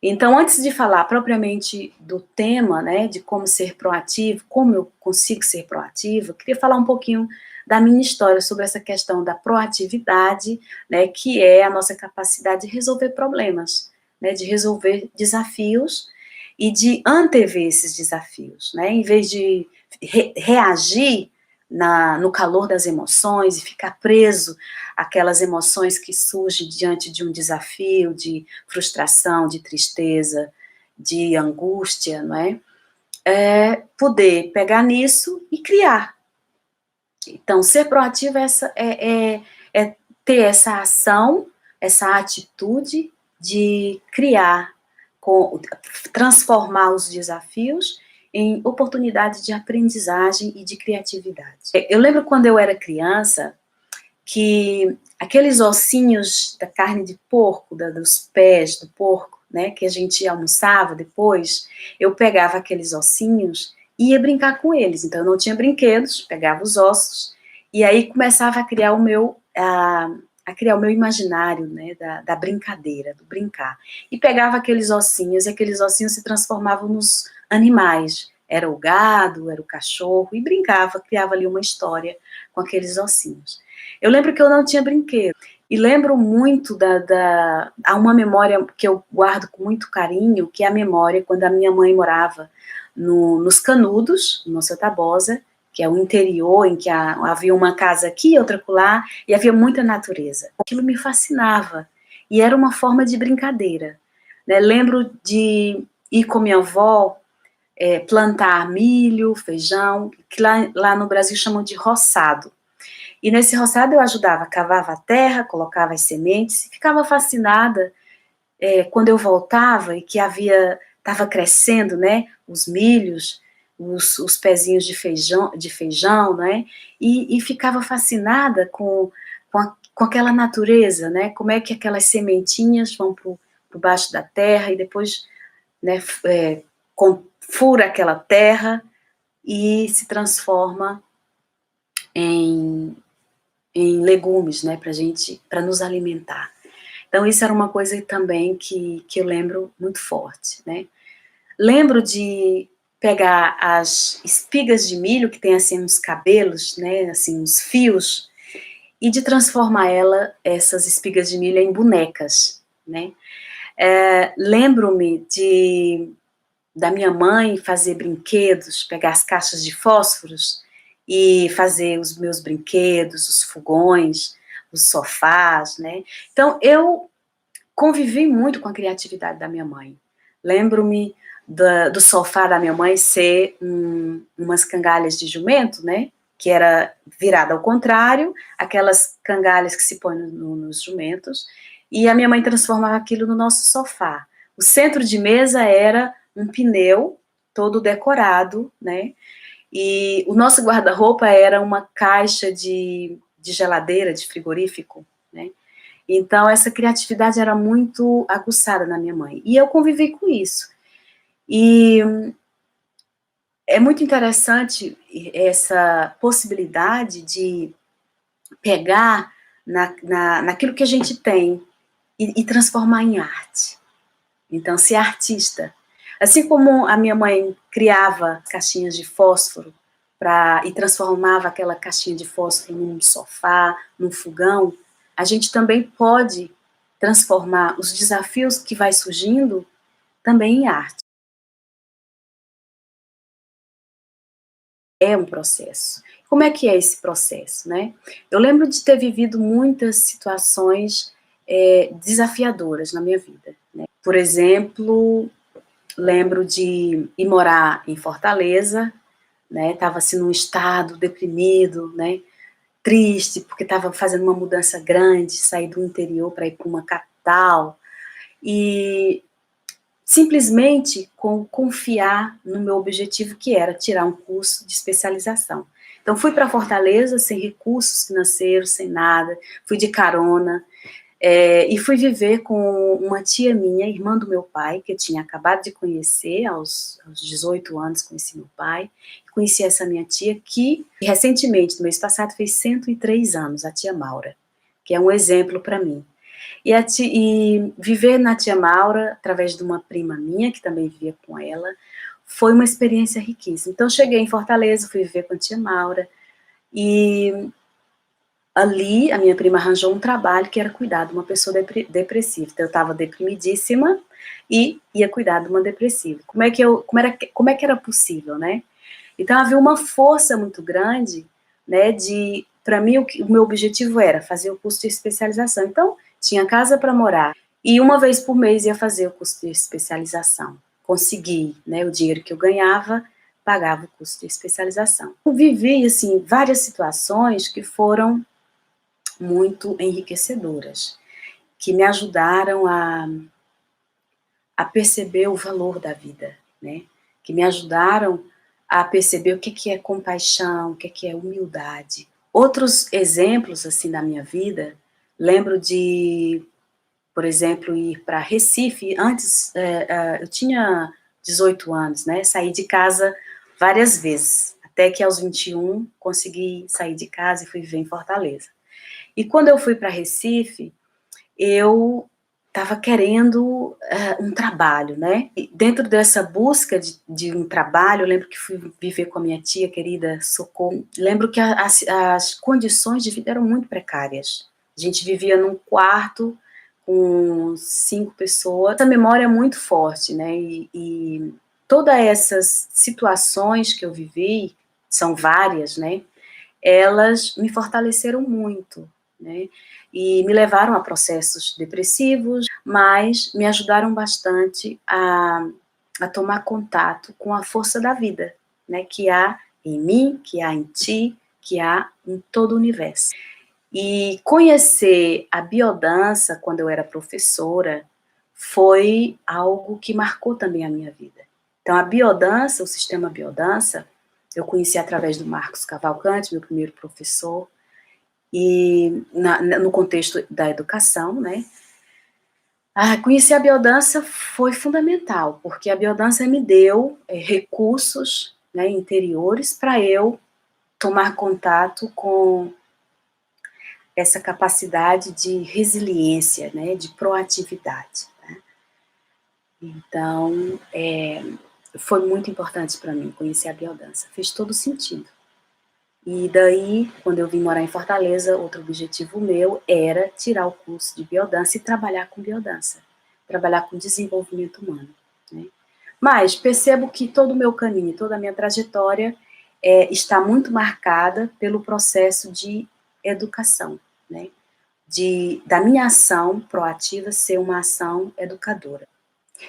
Então, antes de falar propriamente do tema, né, de como ser proativo, como eu consigo ser proativa, eu queria falar um pouquinho da minha história sobre essa questão da proatividade, né, que é a nossa capacidade de resolver problemas, né, de resolver desafios e de antever esses desafios, né, em vez de reagir no calor das emoções e ficar preso àquelas emoções que surgem diante de um desafio, de frustração, de tristeza, de angústia, não é? Poder pegar nisso e criar. Então, ser proativo é ter essa ação, essa atitude de criar, transformar os desafios em oportunidades de aprendizagem e de criatividade. Eu lembro quando eu era criança, que aqueles ossinhos da carne de porco, dos pés do porco, né, que a gente almoçava depois, eu pegava aqueles ossinhos e ia brincar com eles. Então eu não tinha brinquedos, pegava os ossos e aí começava a criar o meu imaginário, né, da brincadeira, do brincar. E pegava aqueles ossinhos, e aqueles ossinhos se transformavam nos animais. Era o gado, era o cachorro, e brincava, criava ali uma história com aqueles ossinhos. Eu lembro que eu não tinha brinquedo, e lembro muito há uma memória que eu guardo com muito carinho, que é a memória quando a minha mãe morava nos Canudos, no Seu Tabosa, que é o interior, em que havia uma casa aqui, outra acolá, e havia muita natureza. Aquilo me fascinava, e era uma forma de brincadeira, né? Lembro de ir com minha avó, plantar milho, feijão, que lá no Brasil chamam de roçado. E nesse roçado eu ajudava, cavava a terra, colocava as sementes, e ficava fascinada quando eu voltava e que estava crescendo, né, os milhos, os pezinhos de feijão, né, e ficava fascinada com aquela natureza, né, como é que aquelas sementinhas vão por baixo da terra e depois, né, fura aquela terra e se transforma em legumes, né, para nos alimentar. Então, isso era uma coisa também que eu lembro muito forte, né. Lembro de pegar as espigas de milho, que tem, assim, uns cabelos, né, assim, uns fios, e de transformar essas espigas de milho em bonecas, né. Lembro-me da minha mãe fazer brinquedos, pegar as caixas de fósforos e fazer os meus brinquedos, os fogões, os sofás, né. Então, eu convivi muito com a criatividade da minha mãe. Lembro-me do sofá da minha mãe ser umas cangalhas de jumento, né, que era virada ao contrário, aquelas cangalhas que se põem nos jumentos, e a minha mãe transformava aquilo no nosso sofá. O centro de mesa era um pneu todo decorado, né, e o nosso guarda-roupa era uma caixa de geladeira, de frigorífico, né. Então, essa criatividade era muito aguçada na minha mãe. E eu convivi com isso. E é muito interessante essa possibilidade de pegar naquilo que a gente tem e transformar em arte. Então, ser artista. Assim como a minha mãe criava caixinhas de fósforo e transformava aquela caixinha de fósforo num sofá, num fogão, a gente também pode transformar os desafios que vai surgindo também em arte. É um processo. Como é que é esse processo, né? Eu lembro de ter vivido muitas situações desafiadoras na minha vida, né? Por exemplo, lembro de ir morar em Fortaleza, né? Estava assim num estado deprimido, né? Triste, porque estava fazendo uma mudança grande, sair do interior para ir para uma capital, e simplesmente confiar no meu objetivo, que era tirar um curso de especialização. Então, fui para Fortaleza sem recursos financeiros, sem nada, fui de carona, e fui viver com uma tia minha, irmã do meu pai, que eu tinha acabado de conhecer, aos 18 anos conheci meu pai, conheci essa minha tia, que recentemente, no mês passado, fez 103 anos, a tia Maura, que é um exemplo para mim. E viver na Tia Maura, através de uma prima minha, que também vivia com ela, foi uma experiência riquíssima. Então, cheguei em Fortaleza, fui viver com a Tia Maura, e ali a minha prima arranjou um trabalho que era cuidar de uma pessoa depressiva. Então, eu estava deprimidíssima e ia cuidar de uma depressiva. Como é que era possível, né? Então, havia uma força muito grande, né, para mim, o meu objetivo era fazer o curso de especialização. Então, tinha casa para morar, e uma vez por mês ia fazer o curso de especialização. Consegui, né, o dinheiro que eu ganhava, pagava o curso de especialização. Eu vivi, assim, várias situações que foram muito enriquecedoras, que me ajudaram a perceber o valor da vida, né, que me ajudaram a perceber o que é compaixão, o que é humildade. Outros exemplos, assim, da minha vida, lembro de, por exemplo, ir para Recife. Antes, eu tinha 18 anos, né, saí de casa várias vezes, até que aos 21 consegui sair de casa e fui viver em Fortaleza. E quando eu fui para Recife, eu estava querendo um trabalho, né? E dentro dessa busca de um trabalho, eu lembro que fui viver com a minha tia querida Socorro. Lembro que as condições de vida eram muito precárias. A gente vivia num quarto com 5 pessoas. Essa memória é muito forte, né? E todas essas situações que eu vivi, são várias, né? Elas me fortaleceram muito, né? E me levaram a processos depressivos, mas me ajudaram bastante a tomar contato com a força da vida, né? Que há em mim, que há em ti, que há em todo o universo. E conhecer a biodança quando eu era professora foi algo que marcou também a minha vida. Então, a biodança, o sistema biodança, eu conheci através do Marcos Cavalcante, meu primeiro professor, e no contexto da educação, né? Conhecer a biodança foi fundamental, porque a biodança me deu recursos, né, interiores para eu tomar contato com essa capacidade de resiliência, né, de proatividade. Né? Então, foi muito importante para mim conhecer a biodança, fez todo sentido. E daí, quando eu vim morar em Fortaleza, outro objetivo meu era tirar o curso de biodança e trabalhar com biodança, trabalhar com desenvolvimento humano. Né? Mas percebo que todo o meu caminho, toda a minha trajetória está muito marcada pelo processo de educação, né? Da minha ação proativa ser uma ação educadora.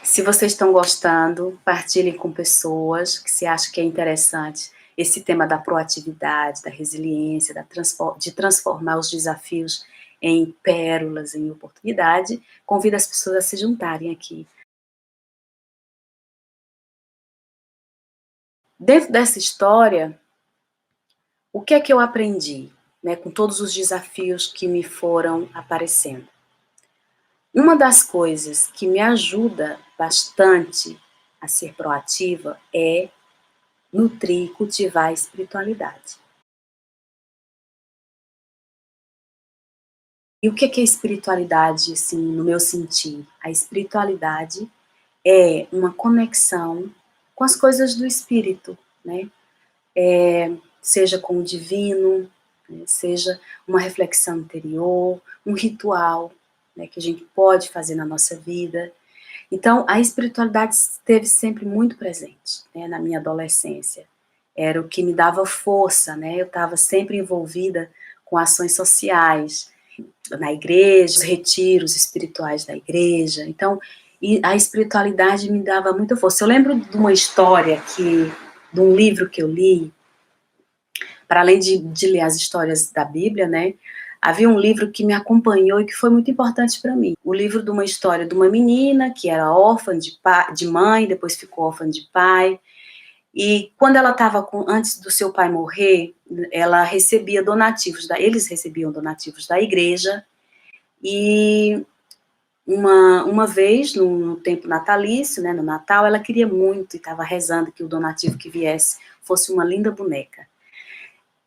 Se vocês estão gostando, partilhem com pessoas que se acham que é interessante esse tema da proatividade, da resiliência, de transformar os desafios em pérolas, em oportunidade. Convido as pessoas a se juntarem aqui. Dentro dessa história, o que é que eu aprendi, né, com todos os desafios que me foram aparecendo? Uma das coisas que me ajuda bastante a ser proativa é nutrir e cultivar a espiritualidade. E o que é espiritualidade, assim, no meu sentido? A espiritualidade é uma conexão com as coisas do espírito, né? Seja com o divino, né? Seja uma reflexão interior, um ritual, né, que a gente pode fazer na nossa vida. Então, a espiritualidade esteve sempre muito presente, né, na minha adolescência. Era o que me dava força, né? Eu estava sempre envolvida com ações sociais, na igreja, os retiros espirituais da igreja. Então, a espiritualidade me dava muita força. Eu lembro de uma história de um livro que eu li, para além de ler as histórias da Bíblia, né? Havia um livro que me acompanhou e que foi muito importante para mim. O livro de uma história de uma menina que era órfã de mãe, depois ficou órfã de pai. E quando ela estava antes do seu pai morrer, ela recebia donativos, eles recebiam donativos da igreja. E uma vez, no tempo natalício, né, no Natal, ela queria muito e estava rezando que o donativo que viesse fosse uma linda boneca.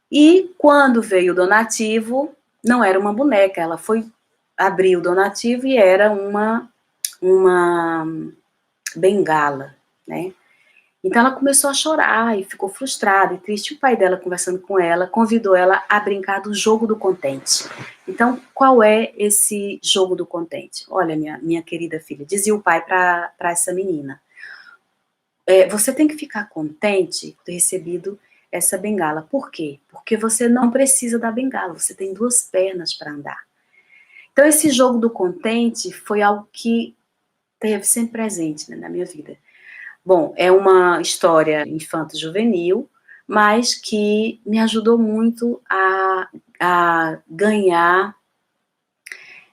E quando veio o donativo, não era uma boneca, ela foi abri o donativo e era uma bengala, né? Então ela começou a chorar e ficou frustrada e triste. O pai dela, conversando com ela, convidou ela a brincar do jogo do contente. Então, qual é esse jogo do contente? Olha, minha querida filha, dizia o pai para essa menina, você tem que ficar contente por ter recebido essa bengala. Por quê? Porque você não precisa da bengala, você tem 2 pernas para andar. Então, esse jogo do contente foi algo que esteve sempre presente, né, na minha vida. Bom, é uma história infanto-juvenil, mas que me ajudou muito a ganhar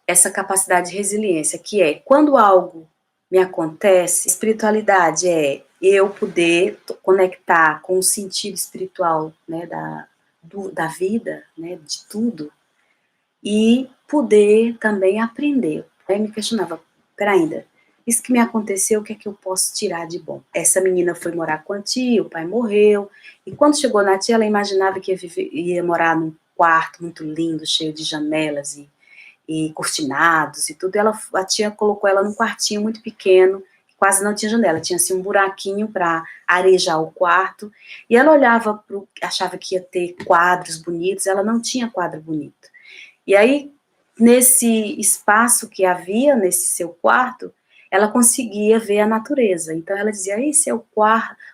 essa capacidade de resiliência, que é, quando algo me acontece, espiritualidade é eu poder conectar com o sentido espiritual, né, da vida, né, de tudo, e poder também aprender. Aí me questionava, peraí, isso que me aconteceu, o que é que eu posso tirar de bom? Essa menina foi morar com a tia, o pai morreu, e quando chegou na tia, ela imaginava que ia morar num quarto muito lindo, cheio de janelas e cortinados e tudo. A tia colocou ela num quartinho muito pequeno, quase não tinha janela, tinha assim um buraquinho para arejar o quarto, e ela olhava, achava que ia ter quadros bonitos, ela não tinha quadro bonito. E aí, nesse espaço que havia nesse seu quarto, ela conseguia ver a natureza. Então ela dizia, esse é o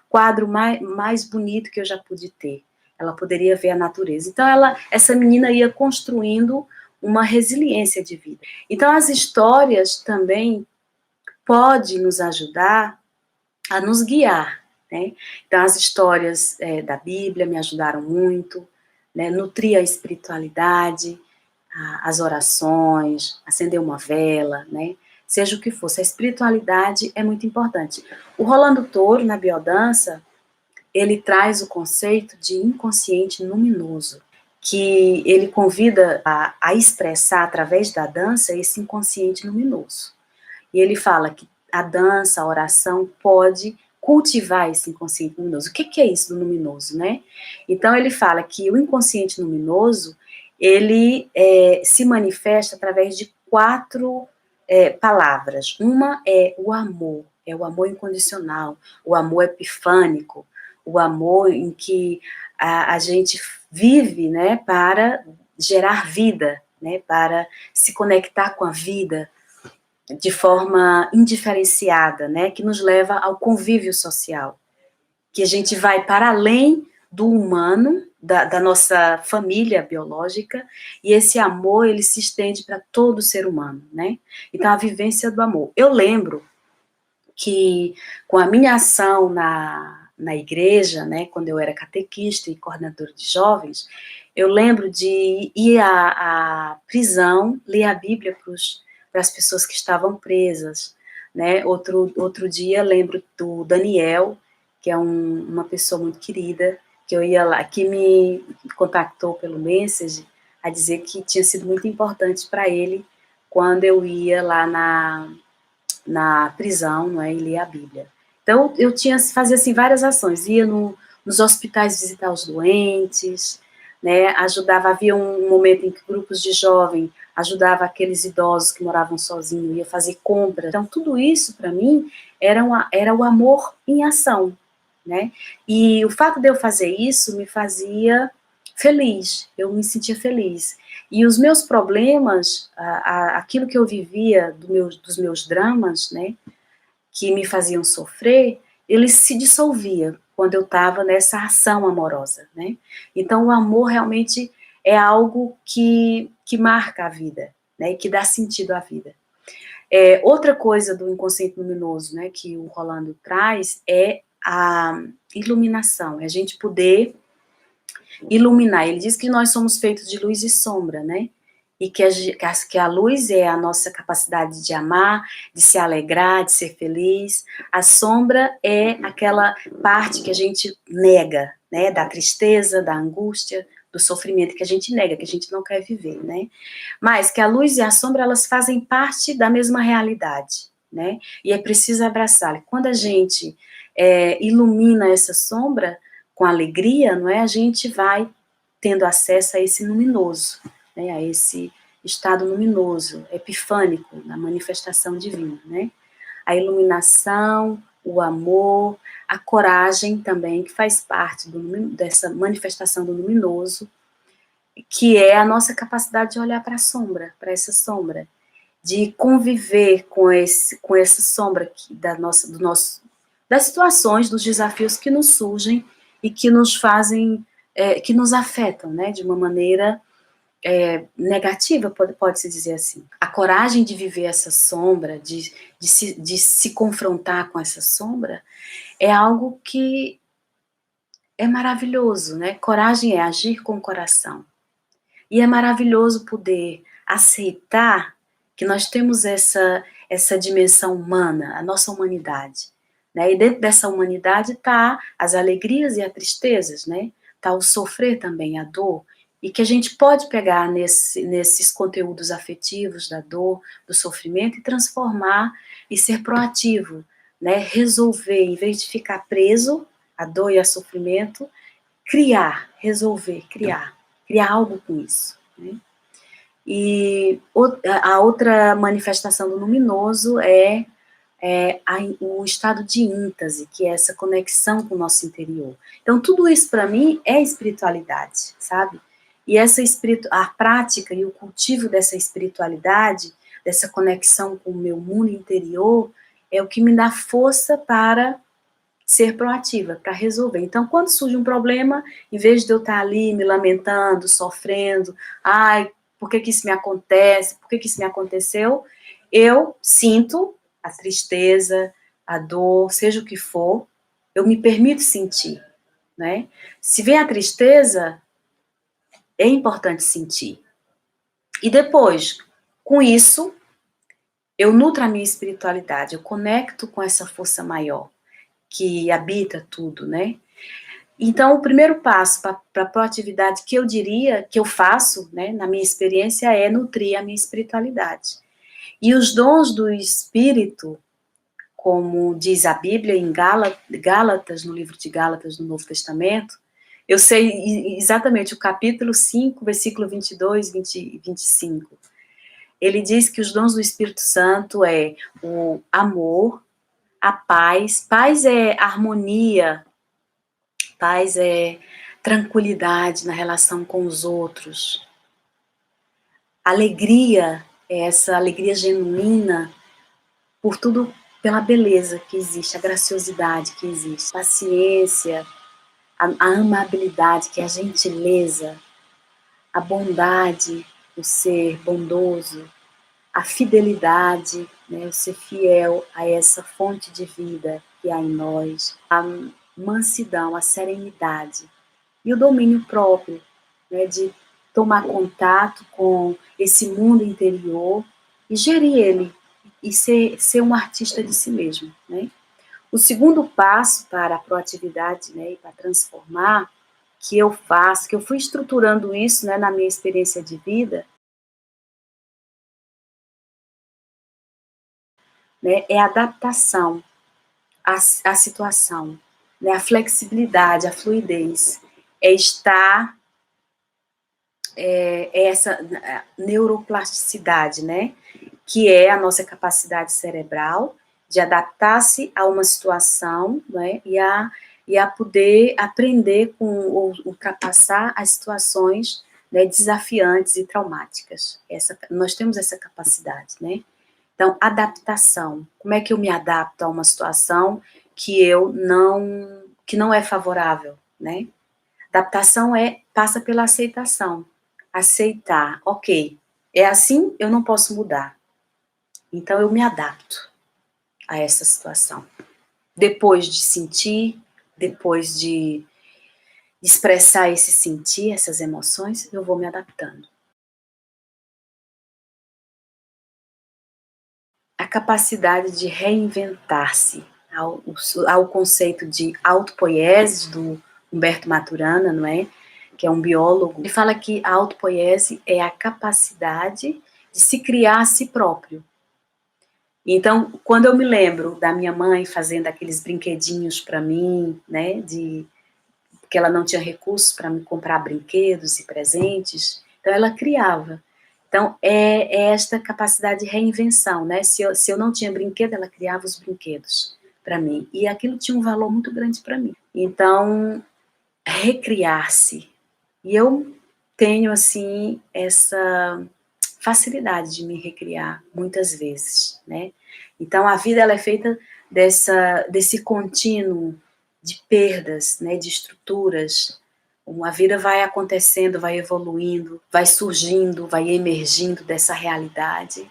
quadro mais bonito que eu já pude ter. Ela poderia ver a natureza. Então essa menina ia construindo uma resiliência de vida. Então as histórias também podem nos ajudar a nos guiar, né? Então as histórias da Bíblia me ajudaram muito, né? Nutrir a espiritualidade, as orações, acender uma vela, né? Seja o que fosse, a espiritualidade é muito importante. O Rolando Toro, na biodança, ele traz o conceito de inconsciente luminoso, que ele convida a expressar através da dança esse inconsciente luminoso. E ele fala que a dança, a oração pode cultivar esse inconsciente luminoso. O que é isso do luminoso, né? Então ele fala que o inconsciente luminoso, ele se manifesta através de 4 palavras. Uma é o amor incondicional, o amor epifânico, o amor em que a gente vive, né, para gerar vida, né, para se conectar com a vida de forma indiferenciada, né, que nos leva ao convívio social, que a gente vai para além do humano, da nossa família biológica, e esse amor, ele se estende para todo ser humano, né? Então, a vivência do amor. Eu lembro que, com a minha ação na igreja, né, quando eu era catequista e coordenadora de jovens, eu lembro de ir à prisão, ler a Bíblia para as pessoas que estavam presas, né? Outro dia, lembro do Daniel, que é uma pessoa muito querida, que eu ia lá, que me contactou pelo Message, a dizer que tinha sido muito importante para ele quando eu ia lá na prisão, não é, e lia a Bíblia. Então, eu fazia assim, várias ações, ia nos hospitais visitar os doentes, né, ajudava, havia um momento em que grupos de jovens ajudava aqueles idosos que moravam sozinhos, ia fazer compras. Então, tudo isso, para mim, era o amor em ação, né, e o fato de eu fazer isso me fazia feliz, eu me sentia feliz. E os meus problemas, aquilo que eu vivia dos meus dramas, né, que me faziam sofrer, eles se dissolvia quando eu estava nessa ação amorosa, né? Então, o amor realmente é algo que marca a vida, né, e que dá sentido à vida. Outra coisa do inconsciente luminoso, né, que o Rolando traz é a iluminação, é a gente poder iluminar. Ele diz que nós somos feitos de luz e sombra, né? E que a luz é a nossa capacidade de amar, de se alegrar, de ser feliz. A sombra é aquela parte que a gente nega, né? Da tristeza, da angústia, do sofrimento que a gente nega, que a gente não quer viver, né? Mas que a luz e a sombra, elas fazem parte da mesma realidade, né? E é preciso abraçá-la. Quando a gente ilumina essa sombra com alegria, não é? A gente vai tendo acesso a esse luminoso, né? A esse estado luminoso, epifânico, na manifestação divina, né? A iluminação, o amor, a coragem também, que faz parte dessa manifestação do luminoso, que é a nossa capacidade de olhar para a sombra, para essa sombra, de conviver com essa sombra das situações, dos desafios que nos surgem e que nos fazem, que nos afetam, né, de uma maneira negativa, pode-se dizer assim. A coragem de viver essa sombra, de se confrontar com essa sombra, é algo que é maravilhoso, né? Coragem é agir com o coração. E é maravilhoso poder aceitar que nós temos essa dimensão humana, a nossa humanidade, né? E dentro dessa humanidade está as alegrias e as tristezas, né? Está o sofrer também, a dor, e que a gente pode pegar nesses conteúdos afetivos da dor, do sofrimento, e transformar e ser proativo, né? Resolver, em vez de ficar preso à dor e ao sofrimento, criar, resolver, criar algo com isso, né? E a outra manifestação do luminoso é o estado de êxtase, que é essa conexão com o nosso interior. Então, tudo isso, para mim, é espiritualidade, sabe? E a prática e o cultivo dessa espiritualidade, dessa conexão com o meu mundo interior, é o que me dá força para ser proativa, para resolver. Então, quando surge um problema, em vez de eu estar ali me lamentando, sofrendo, ai, por que isso me acontece, por que isso me aconteceu, eu sinto a tristeza, a dor, seja o que for, eu me permito sentir, né? Se vem a tristeza, é importante sentir. E depois, com isso, eu nutro a minha espiritualidade, eu conecto com essa força maior que habita tudo, né? Então, o primeiro passo para a proatividade que eu diria, que eu faço, né, na minha experiência, é nutrir a minha espiritualidade. E os dons do Espírito, como diz a Bíblia em Gálatas, no livro de Gálatas, no Novo Testamento, eu sei exatamente o capítulo 5, versículo 22 e 25. Ele diz que os dons do Espírito Santo é o amor, a paz. Paz é harmonia, paz é tranquilidade na relação com os outros. Alegria é essa alegria genuína por tudo, pela beleza que existe, a graciosidade que existe, paciência, a amabilidade, que é a gentileza, a bondade, o ser bondoso, a fidelidade, né, o ser fiel a essa fonte de vida que há em nós, a mansidão, a serenidade e o domínio próprio, né, de tomar contato com esse mundo interior e gerir ele, e ser um artista de si mesmo, né? O segundo passo para a proatividade, né, e para transformar, que eu faço, que eu fui estruturando isso, né, na minha experiência de vida, né, é a adaptação à situação, né, a flexibilidade, a fluidez, é estar, essa neuroplasticidade, né, que é a nossa capacidade cerebral de adaptar-se a uma situação, né, e a poder aprender ou ultrapassar as situações, né, desafiantes e traumáticas. Nós temos essa capacidade, né? Então, adaptação. Como é que eu me adapto a uma situação que não é favorável, né? Adaptação passa pela aceitação. Aceitar, ok, é assim, eu não posso mudar. Então, eu me adapto a essa situação. Depois de sentir, depois de expressar esse sentir, essas emoções, eu vou me adaptando. A capacidade de reinventar-se ao conceito de autopoiese do Humberto Maturana, não é? Que é um biólogo. Ele fala que a autopoiese é a capacidade de se criar a si próprio. Então, quando eu me lembro da minha mãe fazendo aqueles brinquedinhos para mim, né, porque ela não tinha recursos para me comprar brinquedos e presentes, então ela criava. Então, é esta capacidade de reinvenção, né? Se eu não tinha brinquedo, ela criava os brinquedos para mim. E aquilo tinha um valor muito grande para mim. Então, recriar-se. E eu tenho, assim, essa facilidade de me recriar muitas vezes, né? Então, a vida ela é feita desse contínuo de perdas, né, de estruturas. A vida vai acontecendo, vai evoluindo, vai surgindo, vai emergindo dessa realidade.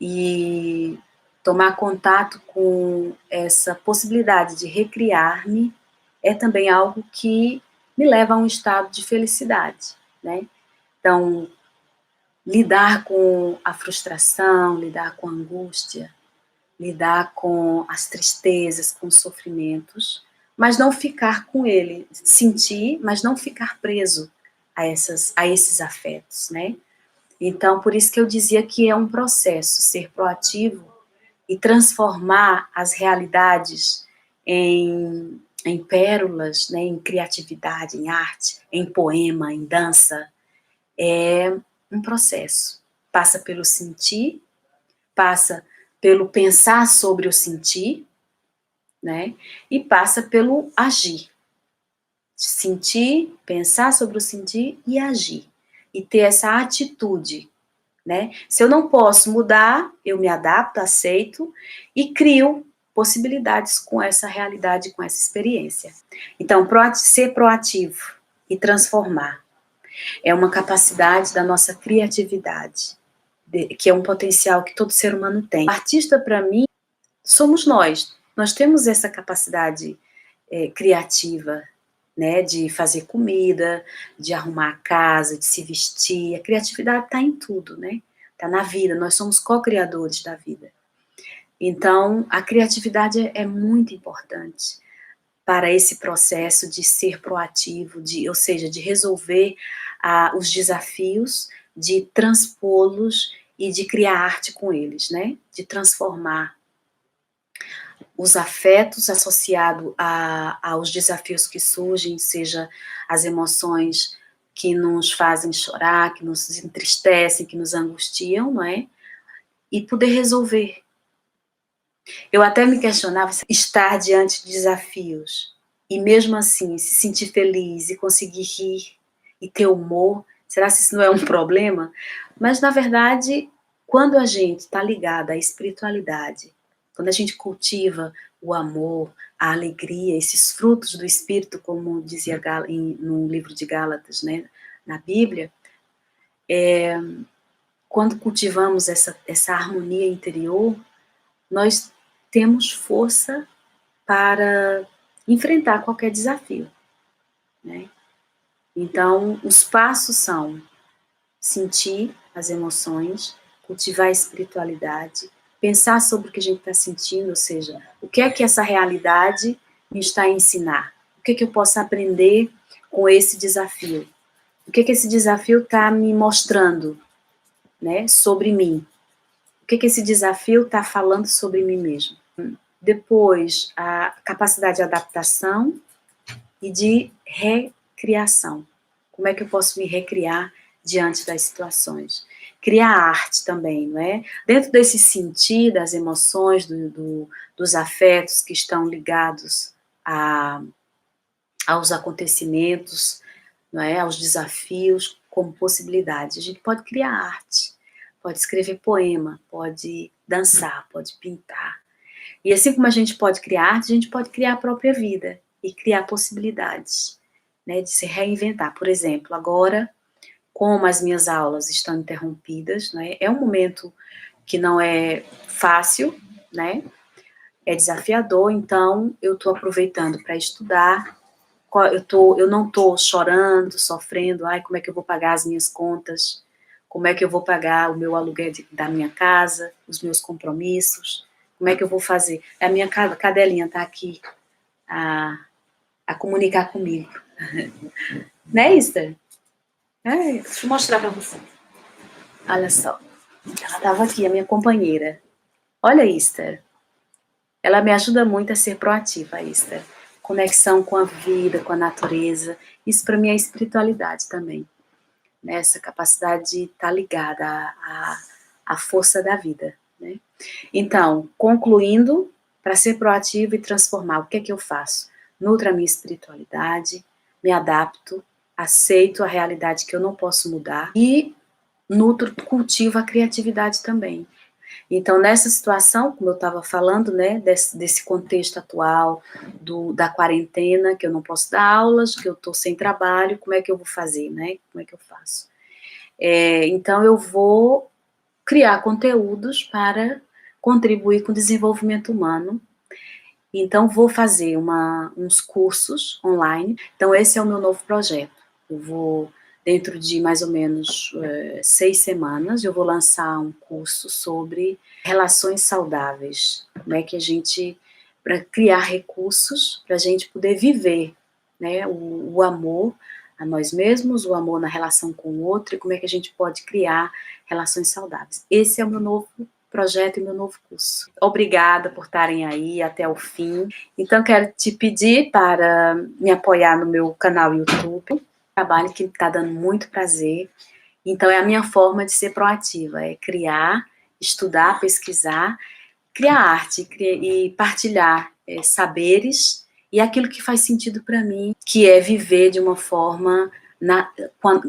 E tomar contato com essa possibilidade de recriar-me é também algo que me leva a um estado de felicidade, né? Então, lidar com a frustração, lidar com a angústia, lidar com as tristezas, com os sofrimentos, mas não ficar com ele, sentir, mas não ficar preso a esses afetos, né? Então, por isso que eu dizia que é um processo, ser proativo e transformar as realidades em pérolas, né, em criatividade, em arte, em poema, em dança, é um processo. Passa pelo sentir, passa pelo pensar sobre o sentir, né? E passa pelo agir. Sentir, pensar sobre o sentir e agir. E ter essa atitude, né? Se eu não posso mudar, eu me adapto, aceito e crio possibilidades com essa realidade, com essa experiência. Então, ser proativo e transformar é uma capacidade da nossa criatividade, que é um potencial que todo ser humano tem. O artista, para mim, somos nós. Nós temos essa capacidade criativa, né, de fazer comida, de arrumar a casa, de se vestir. A criatividade está em tudo, né? Está na vida. Nós somos co-criadores da vida. Então, a criatividade é muito importante para esse processo de ser proativo, ou seja, de resolver os desafios, de transpô-los e de criar arte com eles, né? De transformar os afetos associados aos desafios que surgem, seja as emoções que nos fazem chorar, que nos entristecem, que nos angustiam, não é? E poder resolver. Eu até me questionava se estar diante de desafios e mesmo assim se sentir feliz e conseguir rir e ter humor, será que isso não é um problema? Mas na verdade, quando a gente está ligado à espiritualidade, quando a gente cultiva o amor, a alegria, esses frutos do Espírito, como dizia no livro de Gálatas, né, na Bíblia, quando cultivamos essa harmonia interior, nós temos força para enfrentar qualquer desafio, né? Então, os passos são sentir as emoções, cultivar a espiritualidade, pensar sobre o que a gente está sentindo, ou seja, o que é que essa realidade me está a ensinar? O que é que eu posso aprender com esse desafio? O que é que esse desafio está me mostrando, né, sobre mim? O que é que esse desafio está falando sobre mim mesmo? Depois, a capacidade de adaptação e de recriação. Como é que eu posso me recriar diante das situações? Criar arte também, não é? Dentro desse sentir das emoções, dos afetos que estão ligados aos acontecimentos, não é? Aos desafios como possibilidades. A gente pode criar arte, pode escrever poema, pode dançar, pode pintar. E assim como a gente pode criar arte, a gente pode criar a própria vida e criar possibilidades, né, de se reinventar. Por exemplo, agora, como as minhas aulas estão interrompidas, né, é um momento que não é fácil, né, é desafiador, então eu estou aproveitando para estudar, eu não estou chorando, sofrendo, ai, como é que eu vou pagar as minhas contas, como é que eu vou pagar o meu aluguel da minha casa, os meus compromissos, como é que eu vou fazer? A minha cadelinha está aqui a comunicar comigo. Né, Esther? Deixa eu mostrar para você. Olha só. Ela estava aqui, a minha companheira. Olha, Esther. Ela me ajuda muito a ser proativa, Esther. Conexão com a vida, com a natureza. Isso para mim é espiritualidade também. né? Essa capacidade de estar ligada à força da vida, né? Então, concluindo, para ser proativo e transformar, o que é que eu faço? Nutro a minha espiritualidade, me adapto, aceito a realidade que eu não posso mudar e nutro, cultivo a criatividade também. Então, nessa situação, como eu estava falando, né, desse contexto atual, da quarentena, que eu não posso dar aulas, que eu estou sem trabalho, como é que eu vou fazer, né? Como é que eu faço? Então, eu vou criar conteúdos para contribuir com o desenvolvimento humano. Então, vou fazer uns cursos online. Então, esse é o meu novo projeto. Eu vou, dentro de mais ou menos 6 semanas, eu vou lançar um curso sobre relações saudáveis. Como é que a gente, para criar recursos, para a gente poder viver, né, o amor a nós mesmos, o amor na relação com o outro, e como é que a gente pode criar relações saudáveis. Esse é o meu novo projeto e meu novo curso. Obrigada por estarem aí até o fim. Então, quero te pedir para me apoiar no meu canal YouTube, trabalho que está dando muito prazer. Então, é a minha forma de ser proativa, é criar, estudar, pesquisar, criar arte e partilhar saberes e aquilo que faz sentido para mim, que é viver de uma forma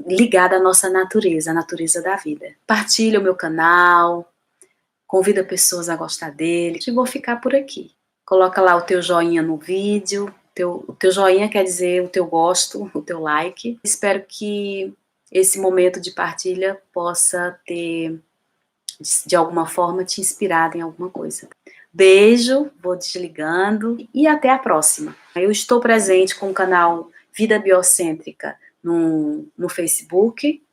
ligada à nossa natureza, à natureza da vida. Partilha o meu canal, convida pessoas a gostar dele, e vou ficar por aqui. Coloca lá o teu joinha no vídeo, o teu joinha quer dizer o teu gosto, o teu like. Espero que esse momento de partilha possa ter, de alguma forma, te inspirado em alguma coisa. Beijo, vou desligando e até a próxima. Eu estou presente com o canal Vida Biocêntrica no Facebook,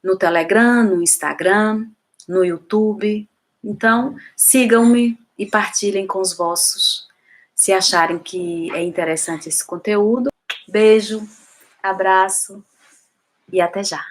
no Telegram, no Instagram, no YouTube. Então, sigam-me e partilhem com os vossos, se acharem que é interessante esse conteúdo. Beijo, abraço e até já.